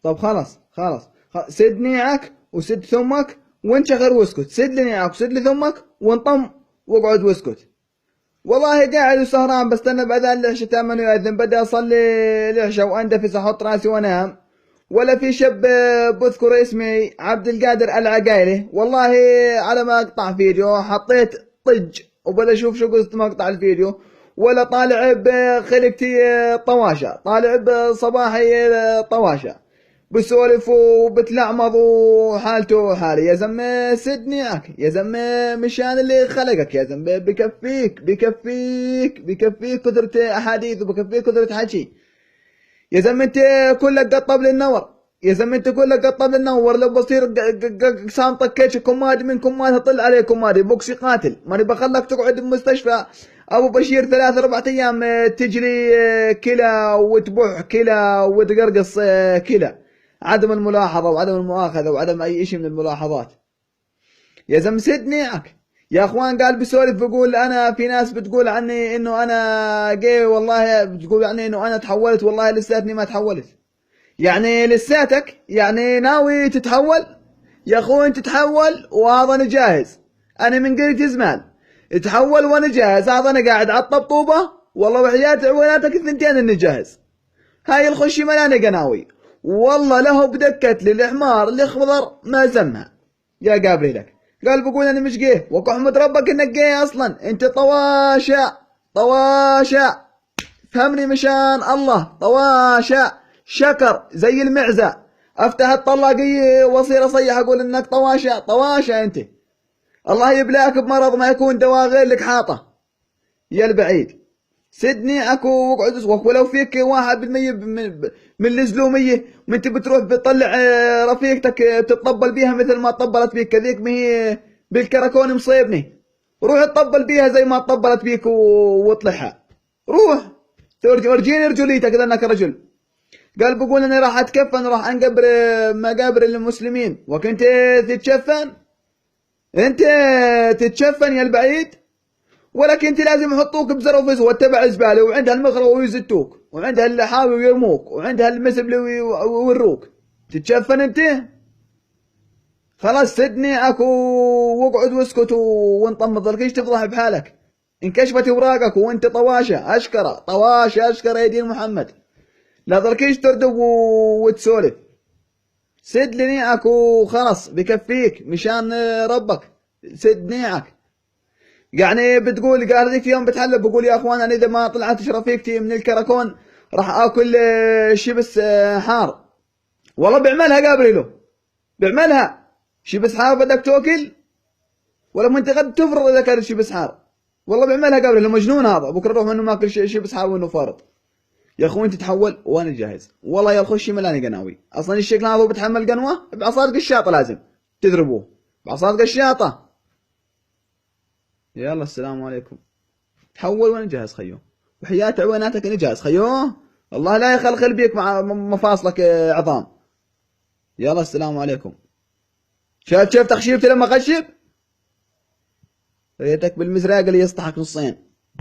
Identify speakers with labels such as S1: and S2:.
S1: طب خلاص سد نيعك وسد ثمك وانشغل واسكت. سد لي نيعك وسد لي ثمك وانطم واقعد واسكت. والله قاعد وسهران بستنى بعد العشاء تامن يؤذن، بدي اصلي العشاء واندفس احط راسي وانام. ولا في شاب بذكر اسمي عبد القادر العقايلي، والله على ما اقطع فيديو حطيت طج وبدا اشوف شو قصة مقطع الفيديو. ولا طالع بخلقتي طواشة، طالع بصباحي طواشة بسولف وبتلعمض وحالته حالي. يا زلمة سد نيعك يا زلمة، مشان اللي خلقك يا زلمة. بكفيك كثرة احاديث وبكفيك كثرة حكي. يا زلمة انت كلك قطب للنور، يا زلمة انت كلك قطب للنور. لو بصير قسام طكيتش كمادي من كمادي هطل عليه كمادي بوكسي قاتل. ماني بخلك تقعد بمستشفى ابو بشير 3-4 ايام تجري كلى وتبوح كلى وتقرقص كلى. عدم الملاحظة وعدم المؤاخذة وعدم اي شيء من الملاحظات. يا زلمة سد نيعك يا اخوان. قال بسولف بقول انا في ناس بتقول عني انه انا جاي، والله بتقول عني انه انا تحولت، والله لساتني ما تحولت. يعني لساتك يعني ناوي تتحول يا اخوي. انت تتحول وهذا انا جاهز، انا من قرية زمان تحول وانا جاهز. هذا انا قاعد على الطبطوبة والله وحياة عويناتك الثنتين اني جاهز. هاي الخشي ملاني قناوي والله له بدكت للحمار الاخضر ما زمها يا قابلي لك. قال بقول انا مش جيه وكحمد ربك انك جيه اصلا. انت طواشة فهمني مشان الله. طواشة شكر زي المعزة. افتح الطلاقية واصير اصيح اقول انك طواشة انت. الله يبلاك بمرض ما يكون دواء غير لك حاطه يا البعيد. سدني اكو وقعد ولو فيك 1% من الزلومية وانت بتروح بتطلع رفيقتك تتطبل بيها مثل ما طبلت بيك كذيك، ما هي بالكراكون مصيبني. روح تطبل بيها زي ما طبلت بيك واطلعها. روح ورجيني رجوليتك اذا انك رجل. قال بقول انا راح اتكفن، راح انقبر مقابر المسلمين. وكنت تتشفن انت تتشفن يا البعيد. ولكن انت لازم يحطوك بزرافز واتبع زباله وعندها المخرة ويزتوك وعندها اللحاوي ويرموك وعندها المسبل ويوروك. تتشفن انت. خلاص سدني اكو واقعد واسكت وانطمط. ظلكيش تفضح بحالك. انكشفت اوراقك وانت طواشة اشكره يا دين محمد. لا ظلكيش تردب وتسولف. سد لي اكو خلاص بكفيك مشان ربك. سد نيعك. يعني بتقول قال ذيك يوم بتحلب بقول يا اخوان انا اذا ما طلعتش رفيقتي من الكراكون راح اكل شبس حار. والله بيعملها قابري له بيعملها شبس حار. بدك تاكل ولا ما انت قد تفرض اذا كان شبس حار. والله بيعملها قابري له مجنون هذا. بكره روح منه ماكل شبس حار وانه فارط. يا اخوي انت تحول وانا جاهز. والله يا الخشي ملاني قناوي اصلا. الشكل هذا بتحمل قنوه بعصار قشاطه لازم تضربوه بعصار قشاطه. يلا السلام عليكم. تحول وانا جاهز خيو وحياة عويناتك انا جاهز خيو. الله لا يخلخل بيك مع مفاصلك عظام. يلا السلام عليكم. شايف تخشيبتي لما خشب ريتك بالمزراق اللي يسطحك نصين.